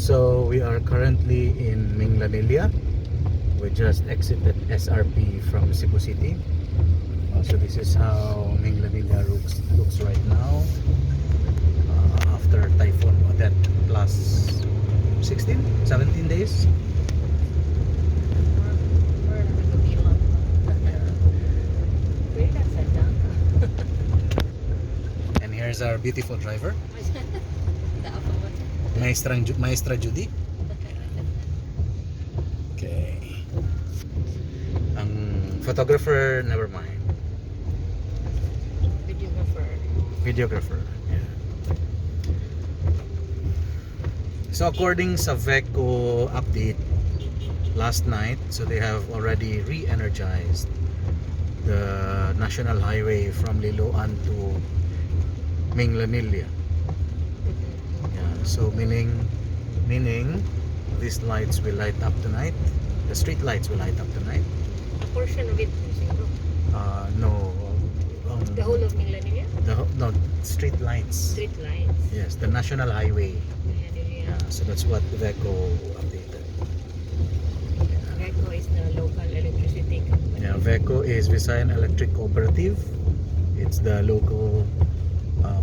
So we are currently in Minglanilla. We just exited SRP from Cebu City. So this is how Minglanilla looks right now, after Typhoon Odette plus 16, 17 days. And here's our beautiful driver, Maestra Judy. Okay. Ang photographer, never mind. Videographer. Yeah. So according sa VECO update last night, so they have already re-energized the national highway from Liloan to Minglanilla. Yeah, so meaning these lights will light up tonight. The street lights will light up tonight. A portion of it, siguro. No. The whole of Minglanilla? No, street lights. Street lights. Yes, the national highway. Yeah. So that's what VECO updated. VECO is the local electricity company. Yeah, VECO is Visayan Electric Cooperative. It's the local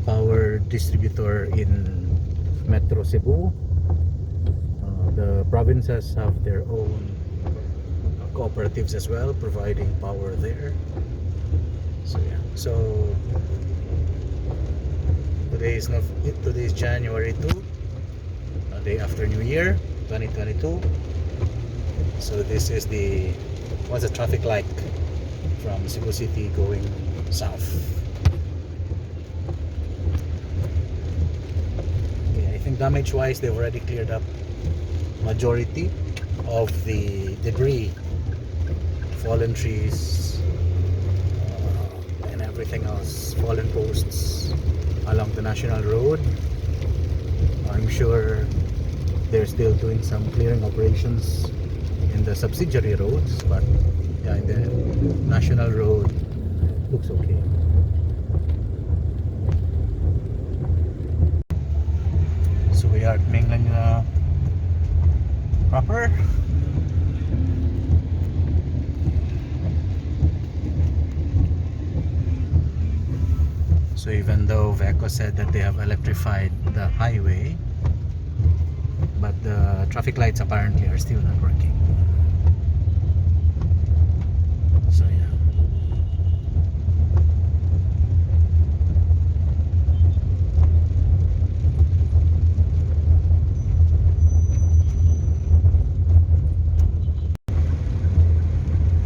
power distributor in Metro Cebu. The provinces have their own cooperatives as well, providing power there. So yeah. So today is January 2, a day after New Year, 2022. So this is what's the traffic like from Cebu City going south. Okay, I think damage wise they've already cleared up majority of the debris, fallen trees, and everything else, fallen posts along the national road. I'm sure they're still doing some clearing operations in the subsidiary roads, but yeah, in the national road looks okay. So we are at Minglanilla proper. So even though VECO said that they have electrified the highway, but the traffic lights apparently are still not working. So yeah.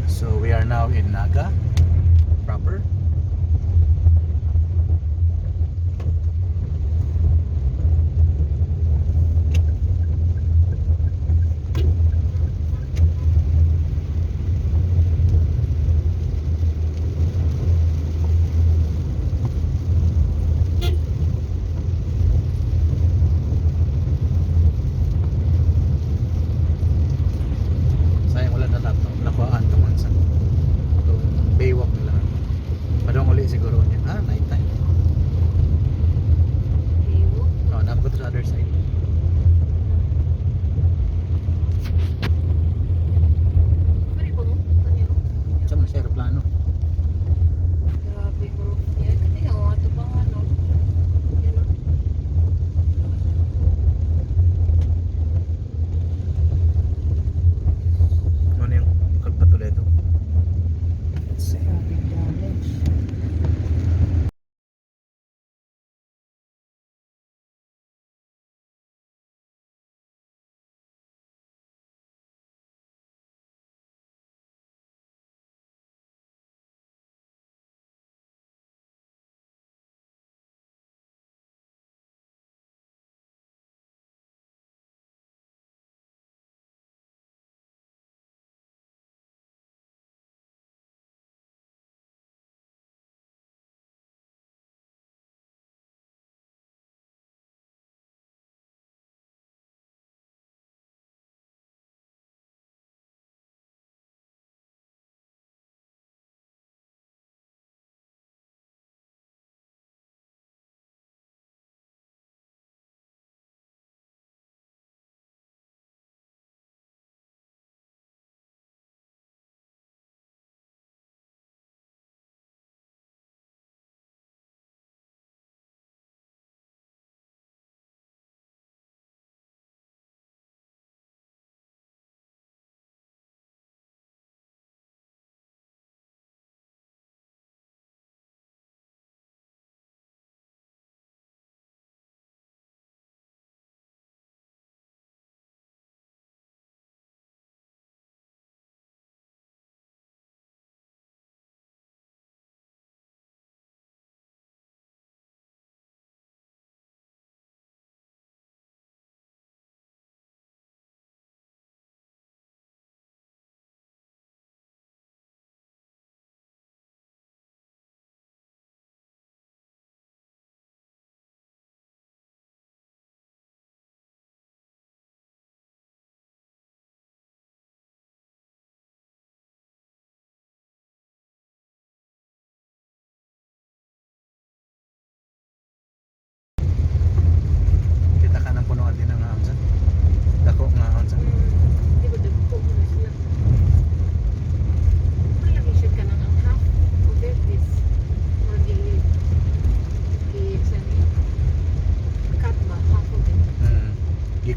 So we are now in Naga proper.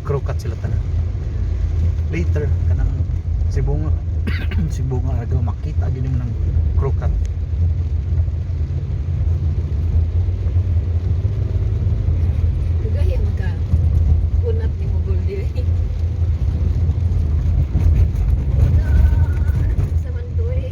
crew cut sila tanan. Later kanang sibunga sibunga agaw makita gyud mo ng crew cut. Gaya maka unat ni mo guldi. Sa mantoy.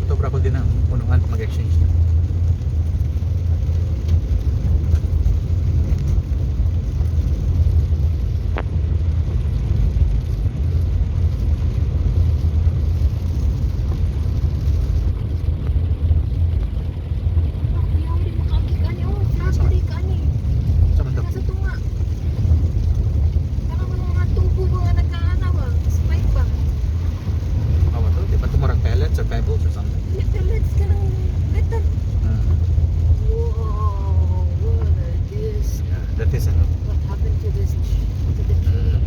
Ito brako din ang punuan mag-exchange. Ayaw rin makagi ka niyo. Tragedy ka ni. Sa man to? Nasa tunga. Kana mo mga tubo mga nagkaana ba? Spike ba? Awa to, di ba tumurag pellets or pebbles or something? Let's ka ng better. Hmm. Wow, what is this? Yeah, that is ano. What happened to this to the tree?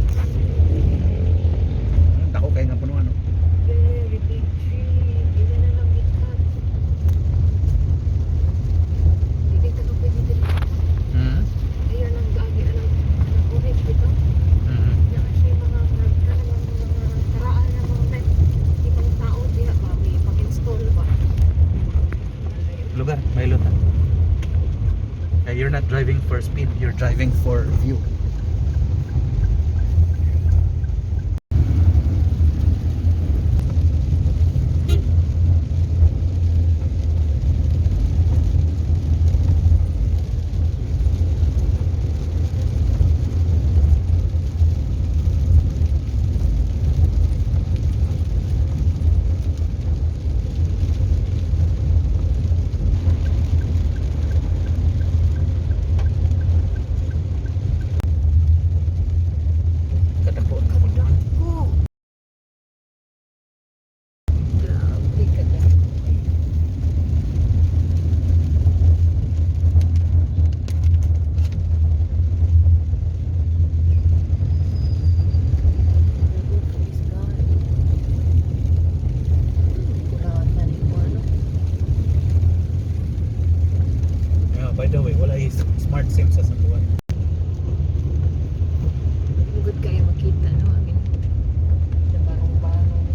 Dako kay nga punuan no. Very big tree. Hindi na lang gikat. Hindi ka pwede din. Hmm. Ayan ang gagi, anong orange dito. Hmm. Na siya mga karaan ng mga ibang tao diha ba? May pag-install ba? Lugar, may lutan. You're not driving for speed, you're driving for view. Kadako ang punuan. Ko. Grabe ka na. Yeah, by the way, wala is smart SIM sa Sanduan. Good kayo makita, no? I mean, na barong-barong.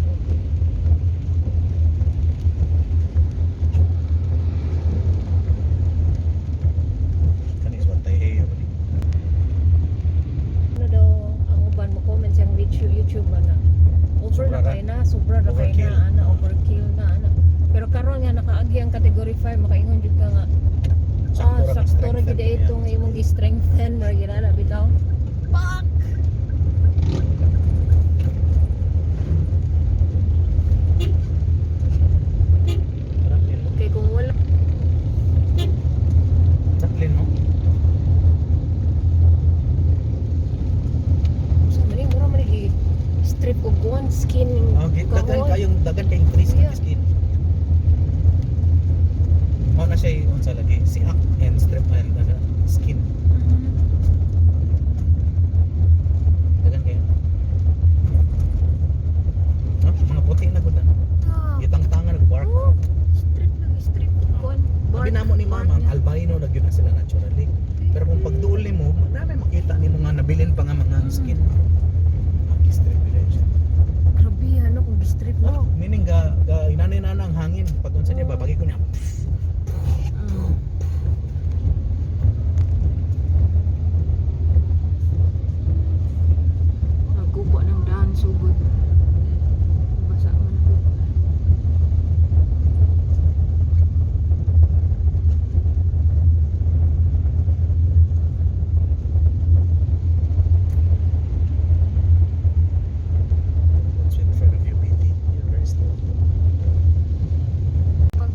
Kanis watay heyo ba di? Ano daw, ang uban mo comment siyang YouTube ba na? Over Sobra na ra. kayo na, sobra na kayo Overkill. na, overkill na, ano. Pero karon nga nakaagi ang category 5, makaingon jud ka nga. Sakto ra gid itong imong gi-strengthen, mara ginala bitaw. Fuck! Kay kung wala Taklin no? sa mali mura man strip og kuan skin Okay, kahoy. dagan kayong increase Yeah. ng skin. Mao na siya unsa lagi, siak and strip and skin. Mhm. Dagan kayo. No, mga puti na gud na. Ah. Gitang-tangan nag-bark. Oh, strip kuan. Sabi namo ni mama, ang albino na gyud na sila naturally. Pero kung pagduol nimo, marami makita nimo nga nabilin pa nga mga skin. Strip nila siya. Grabe ano kung strip Oh, mo. meaning ga inanay-nana ang hangin pag unsa niya babagi ko niya. Nagkubo ng daan sugod. Basa man ko. What's in front of you, BT? You're very slow. Pag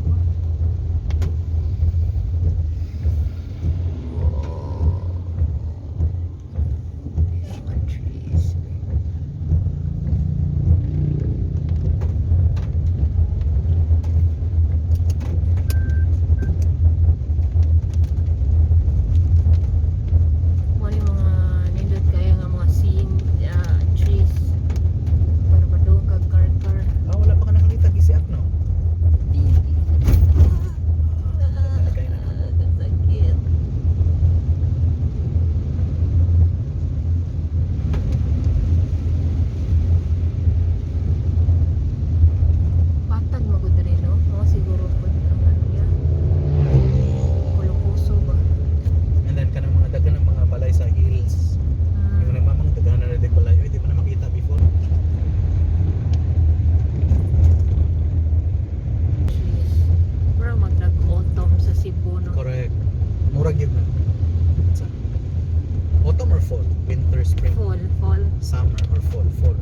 fall. Summer or fall? Fall.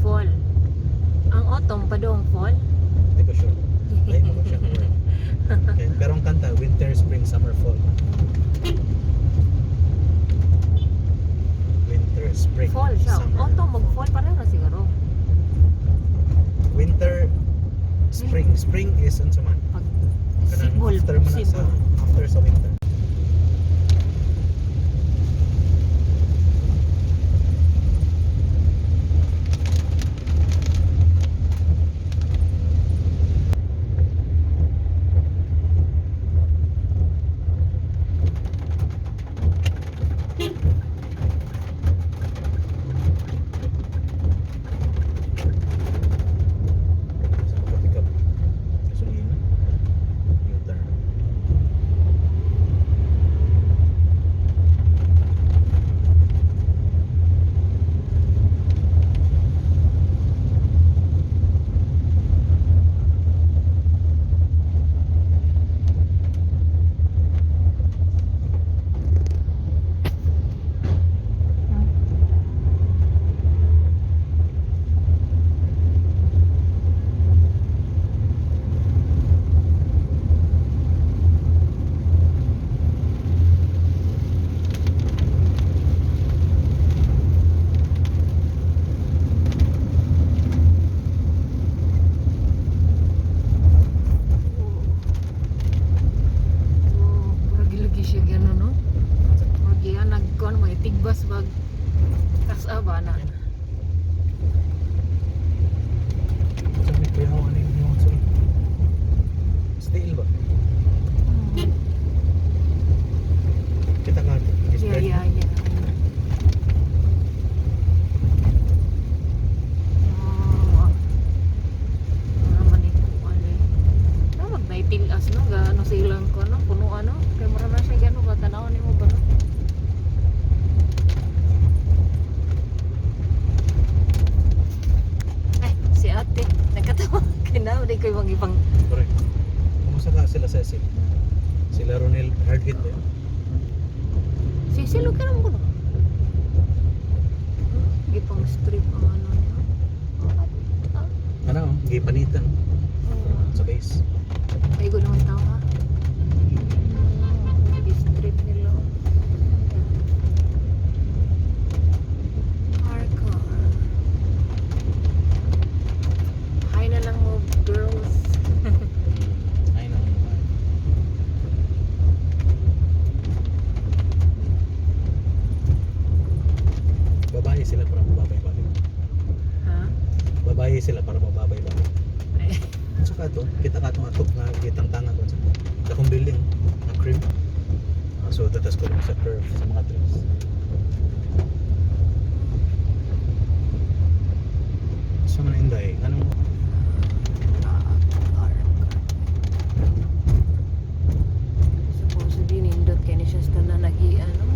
Fall. Ang autumn pa doong fall. Hindi ko sure. Lain mo siya ng word. Okay. Pero ang kanta, winter, spring, summer, fall. Winter, spring, Fall siya. summer, Autumn mag-fall pareho na siguro. winter, spring. Spring is unsa man? Pag Kanang sibol, after mo na sa after sa winter. Saan ka pick up? Gasolina? U-turn. Lagi siya gano'n, no? Magi yan, nagkuhan mo, tigbas bag. Kasaba na. Saan may kuyawan yung gasolina? Steel ba? Kita ka. Yeah. Tilas no, gaano sa ilang ko no, puno ano, kay mara na siya gano ba tanaw nimo ba no? Ay, si ate, nagkatawa kinaw di ko ibang ibang. Correct. Kumusta ka sila Cecil? Sila Ronel hard hit eh. Sisilo ka naman ko no. Gipang strip ang ano niya. Ano? Gipanitan sa base. Ay, ko naman tao ha. Strip nila. Our car. Hi na lang mo, girls. Ay na. Babae sila para mababay-babay. Ha? Babae sila para mababay-babay. Ay. Saka to, kita ka itong atok nga kitang tanga ko sa dakong building na cream. So tatas ko lang sa curve sa mga trees. So man inday, anong Supposedly nindot kay ni siya sa tanan nag-ian no?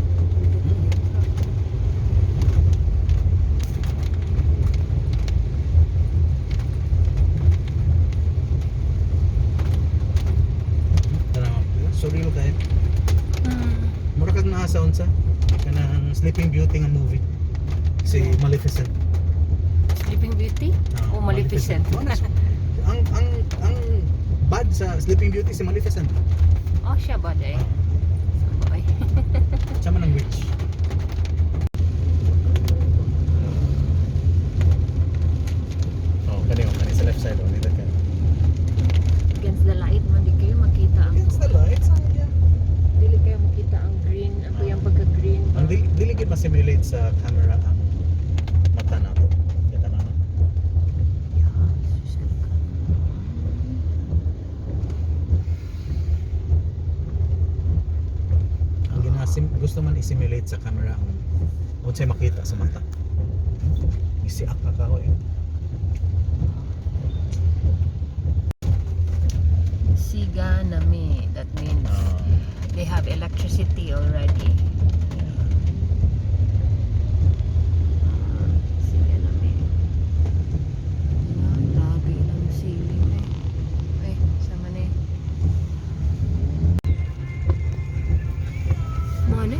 sorry mo kayo. Mura kag naa sa unsa kanang Sleeping Beauty nga movie. Si Maleficent. Sleeping Beauty? O Maleficent? ang bad sa Sleeping Beauty si Maleficent. Oh, siya ba day? Sabay. Siya man ang witch. Oh, kani sa left side only that kan. Against the light man di kayo makita ang Against the lights, yeah. dili kayo makita ang green, ang yung pagka-green. Ang dili gid ma-simulate sa camera ang mata nato. Kita na. Ang gusto man i-simulate sa camera ang unsay makita sa mata. Isiak na ka eh. Siganami, that means they have electricity already. Siganami. Lagi ng ceiling eh. Ay, sama na eh. Mo ano?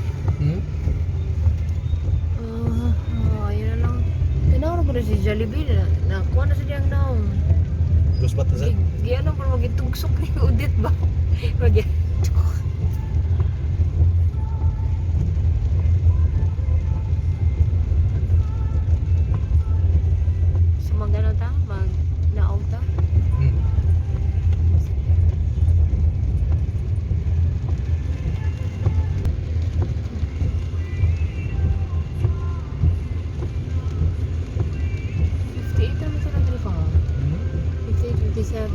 Jollibee na kuha na sa diyang naong. Gusto ba sa? Giano pa magitugsok ni Udit ba? Magi. Sumagano ta? Mag naog ta? Hmm. Naman sila dito pa. 58, 57.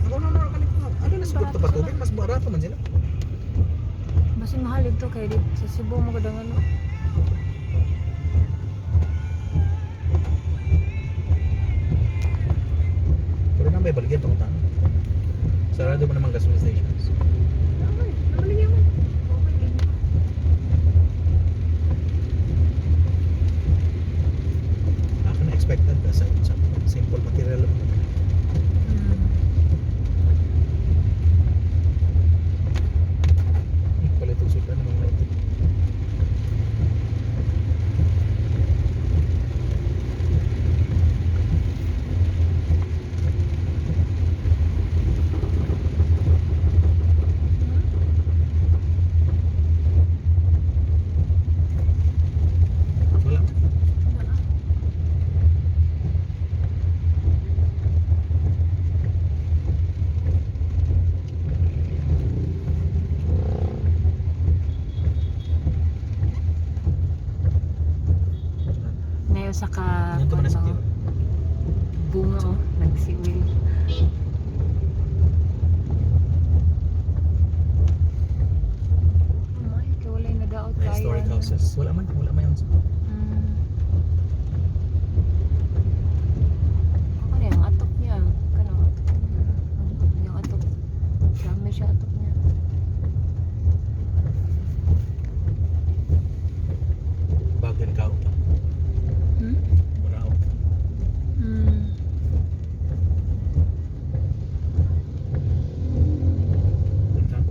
Ako na kalit ko. Ano na siguro ito patubig? Mas barato man sila. Basin mahal ito kaya dito sa Cebu magandang ano. Pero na may baligyan itong tanong. Sarado mo naman gasoline stations. Naman, naman mo. Okay, Ako na expected sa simple material lang. Palit usok na naman natin. Wala. Ngayon sa ka Yan ito man na sa ano, bunga oh, nagsiwil. May kawalay nadaot Na tayo. historic houses. Wala man yun. Ano yung atok niya? Kanang atok niya. Yung atok. Dami siya atok niya. Bagan ka ito. Hmm? Barao. Hmm.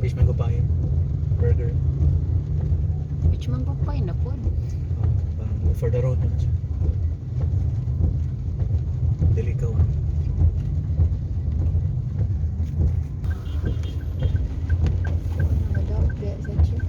Fish mango pie. Burger. Which man po pa na po? Parang for the road naman siya. Delikaw na. Nadaot kaya sa siya.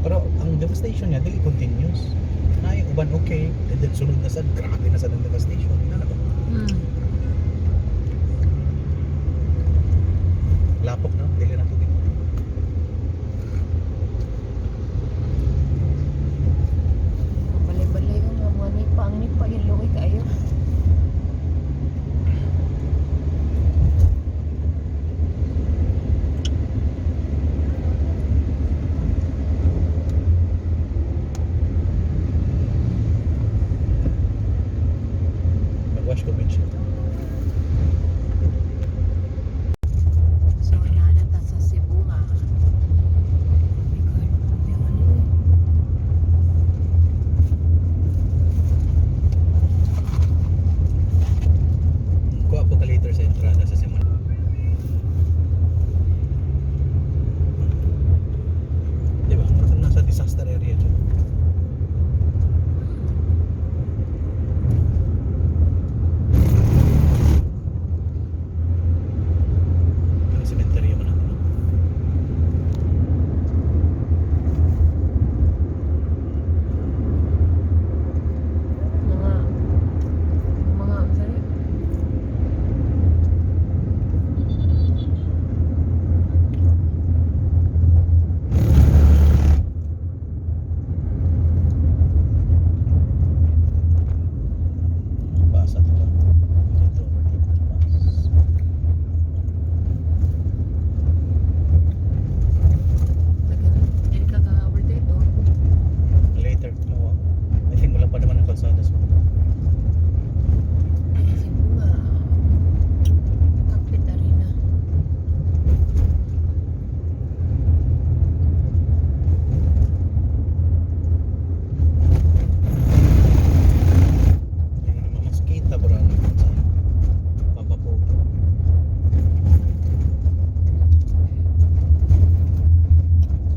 Pero ang devastation niya dili continuous. Na yung uban okay, and then sunod na sad grabe na sad ang devastation. Ano ba? Hmm. Lapok na, dili na tubig. Balay-balay ko mga nipa. Ang nipa yung luwi kayo. Mag-wash ko windshield. So, nalata sa Cebu nga. Oh my God. May ano yun? Kuha po ka later sa entrada sa Simon. Diba? Parang nasa disaster area dyan. Ang cemetery mo natin. Mga sorry. Basa ito ba? Dito, over dito. Bas. Dili ka ka-over dito. Later, mo. I think wala pa naman ang kalsada. So, Cebu nga. Kapit arena. yung mga mosquito, bro. Sa papaputo.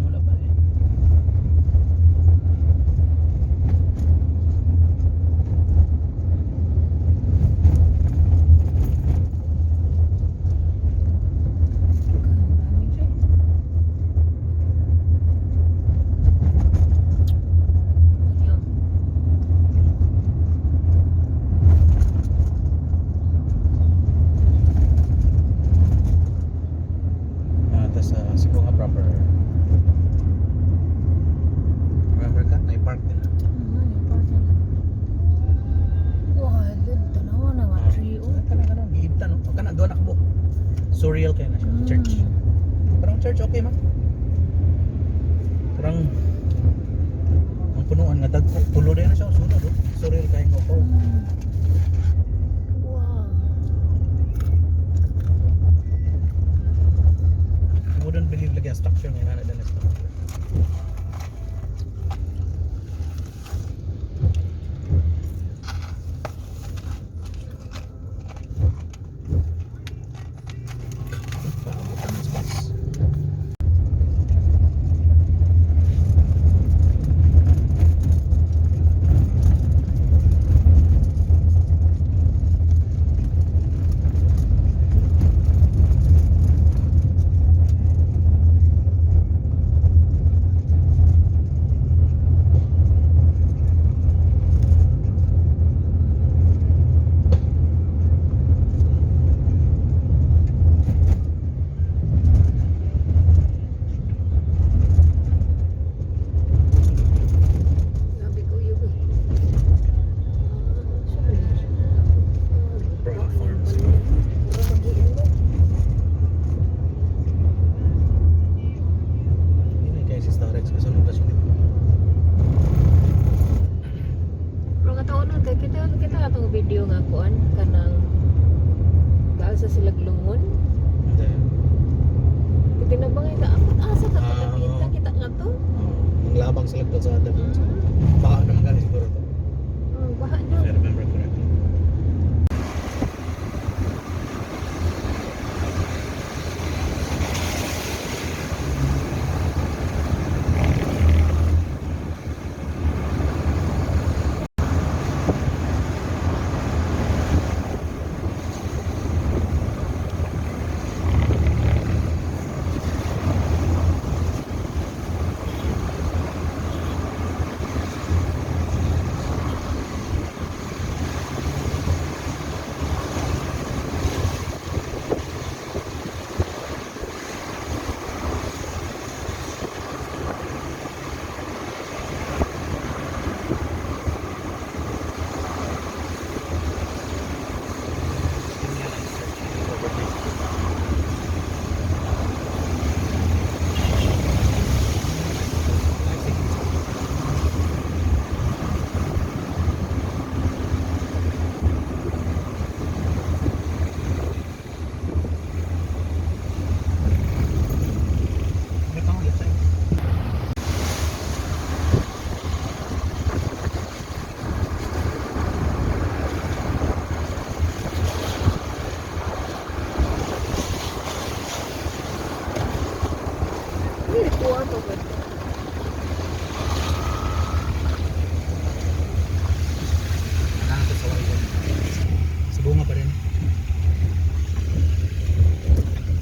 Wala pa rin. Ang dami dyan. Ayun. Tas Cebu nga proper. Remember ka? May park din na. Yung part na lang. Wah, dun, tanawa na nga. 3-0. Kana giibtan no. Kana do nakbo. Surreal kay na siya. Church. Parang church okay man. Parang ang punuan nga dagko tulo rin na siya sunod oh. Surreal kay nga oh. Wow. You wouldn't believe lagi ang structure nga na na structure. Paabutan ng space. Grabe ko yun. Sorry. Brown Farms. Ini kay si Starex kasi nung klasyon dito. Pero kataon na, kita atong video nga kuan kanang gaasa sila glungon. Hindi. Tinabangay ka, apat asa ka Ah, nakita kita nga to. Manglabang sila doon sa atin. Baka naman gani siguro to. Baha If I na. remember correctly. buwan to good. Nakakot sa wala. Sa bunga pa rin.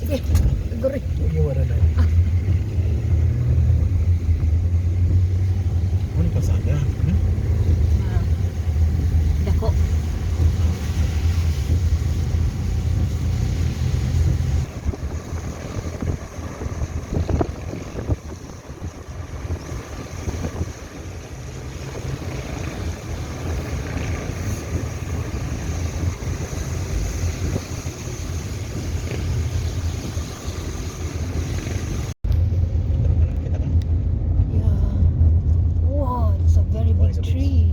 Sige, guri. Sige, wala na. Ano pa sana? Dako. Kita ka? Yeah. Wow, it's a very Oh, big it's a big- tree.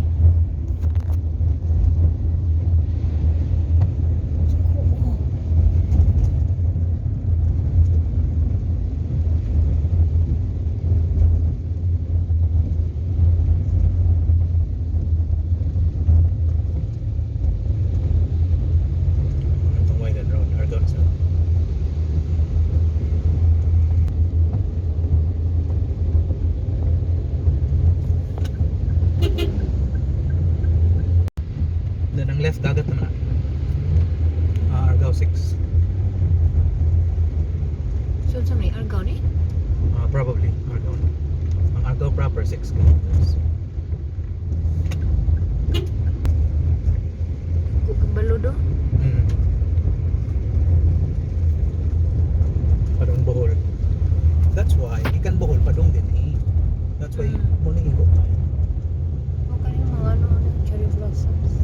Cool. Itong widen road, Argon sa. Then ang left, dagat naman na. Argao 6. So, sa may Argao ni? Probably, Argao na. Ang Argao proper, 6 kilometers. Baludo? Mm. Padong Bohol. That's why, ikan Bohol, padong din eh. That's why, muna ikot tayo. O kanyang mga ano, cherry blossoms.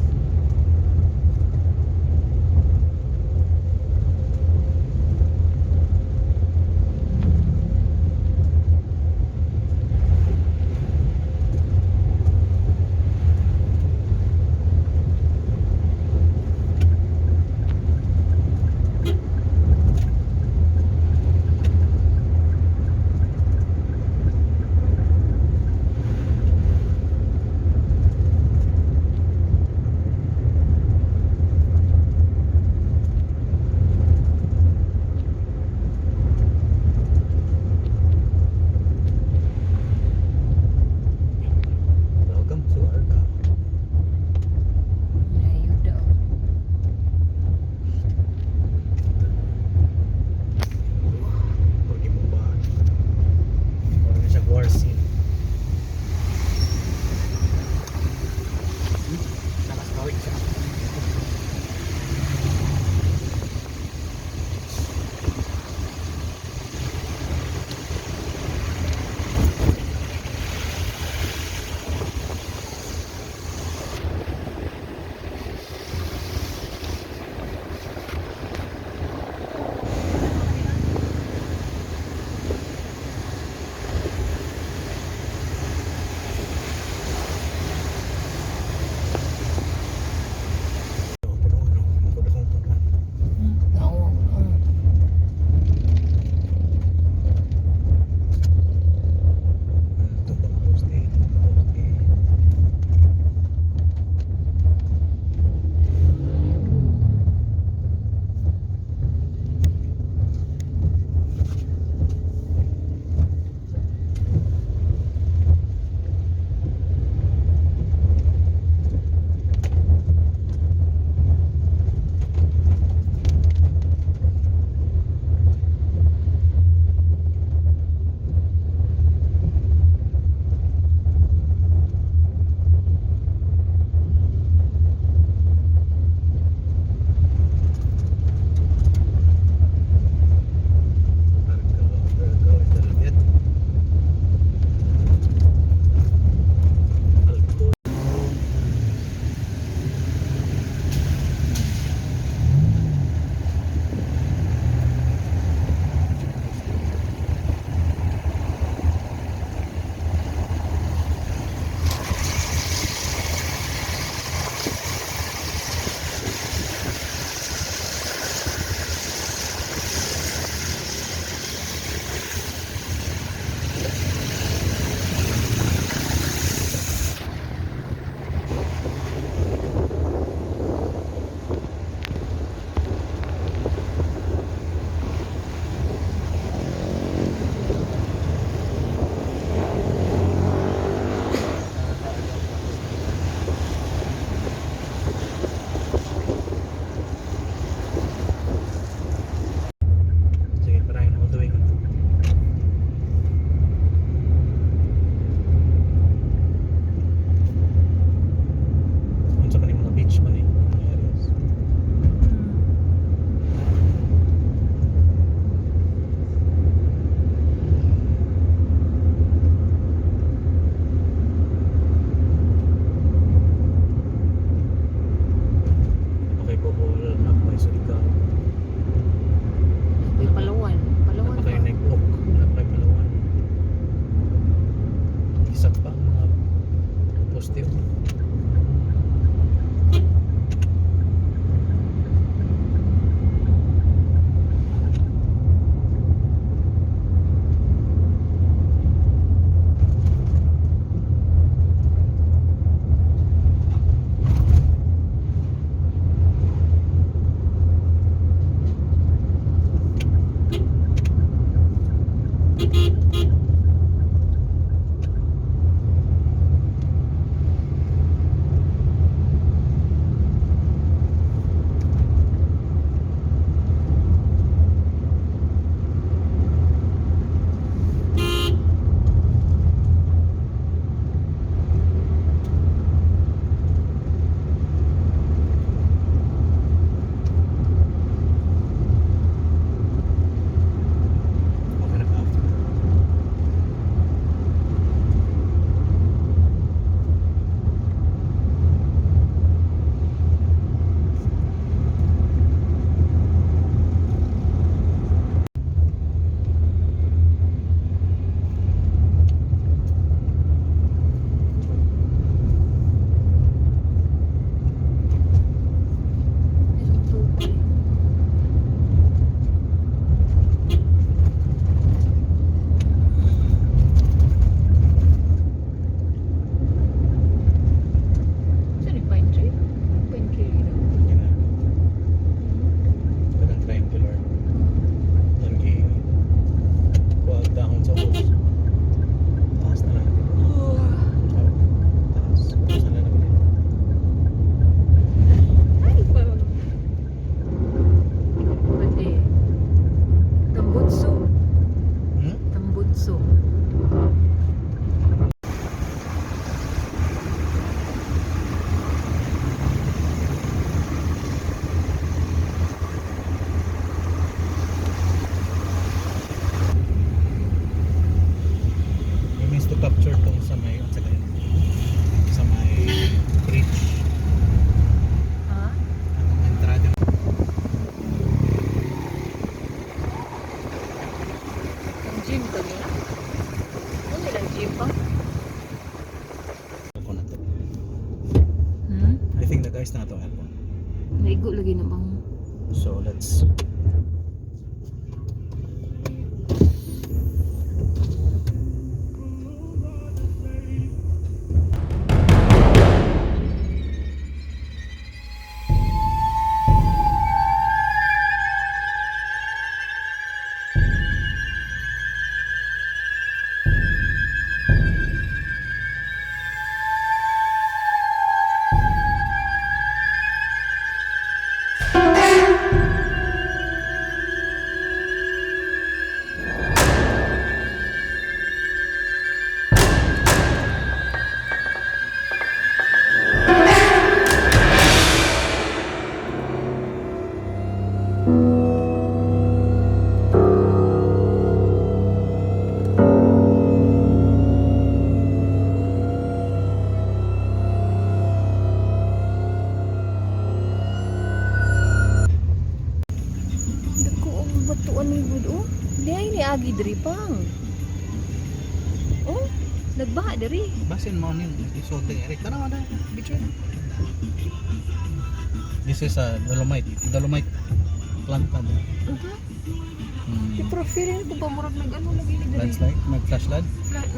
Okay na ka after. Saan yung pine tree? Pine tree yun. Yan na. Ganang triangular. Yan kay kuwag dahon sa ubos. Taas na lang. Taas. Saan na naman yun? Ay, pa. Pati. Tambutso. Hmm? Tambutso. It means to capture tong sa may bridge. Ha? Ang entrada. Ang gym ka mo? Ano ilang gym pa? Ako na to. Hmm? I think the guys na to ako. Naigo lagi na bang? So let's Batuan ni Bud, oh. Di ay ni agi diri pang. Oh, nagbaha diri. basin mo nin isote Eric. Tara na picture. This is a dolomite plant pad. Pero feeling ko ba murag nag-ano lagi ni diri. Landslide, nag-flashlight.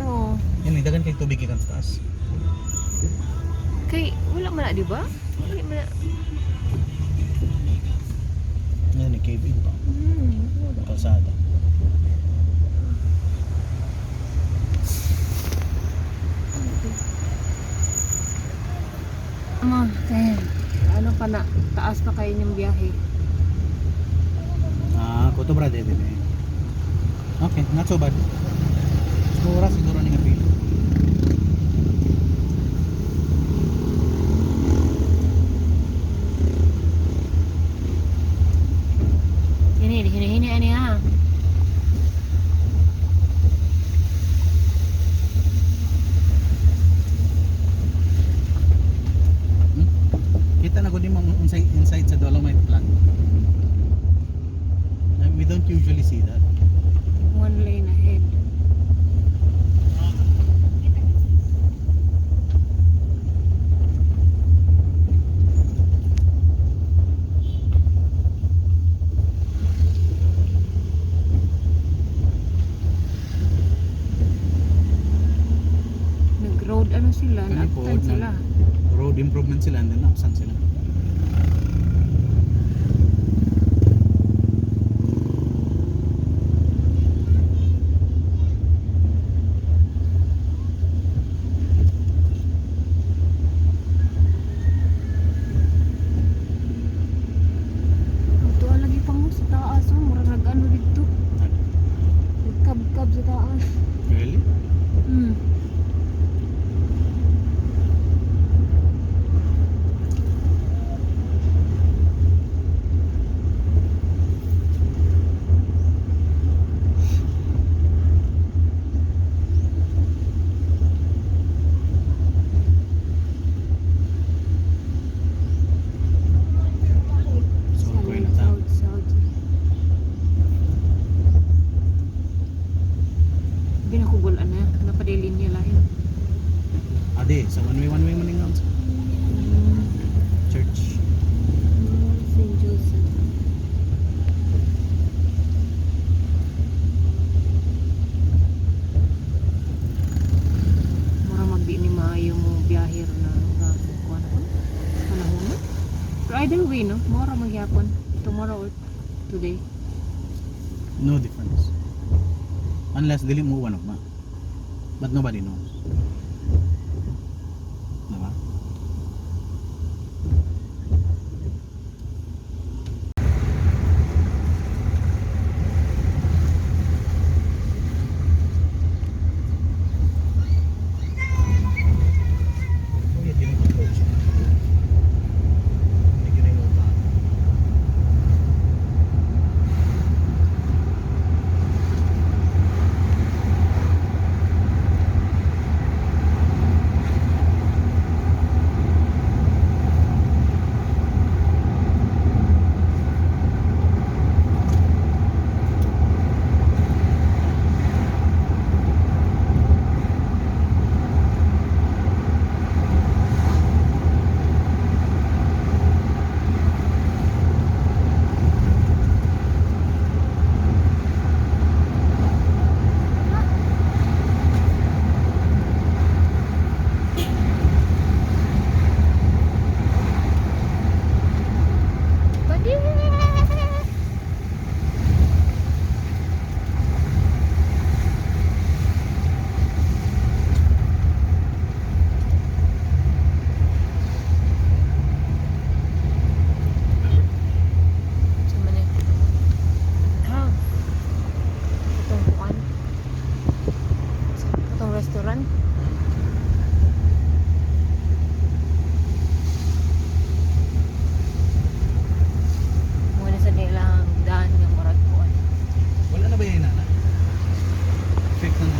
No. Yan, dagan kay tubig ikan sa taas. Kay wala man na, di ba? Wala man na. Yan, cave in pa. Wala. Kalsada. Ano pa na, taas pa kayo yung biyahe. Kuto bra de. Okay, not so bad. Siguro ni nga pili. Hini ani ha. Kita na ko din mga inside sa dolomite plant. We don't usually see that. One lane ahead. Nag-road ano sila, Ano po, naaptan sila. Road improvement sila and then absent sila. sa taas. Really? Hmm. So we're going down. Hindi na kugulan na. Napadilin niya lahin. Adi, sa one way maningaw sa church. St. Joseph. Mura magdi ni maayo mo biyahir na kuan ko. Panahon na. Pero either way, no? Mura magyapon. Tomorrow or today. No difference. Unless dili mo uwan ma. But nobody knows. Diba? Restaurant. Muna sa nilang daan ng Maragpuan. Wala na ba yung inana? Fake na na.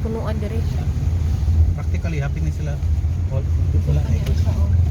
punuan dire. Practically happy ni sila. All, Ito wala kanya na usa oh.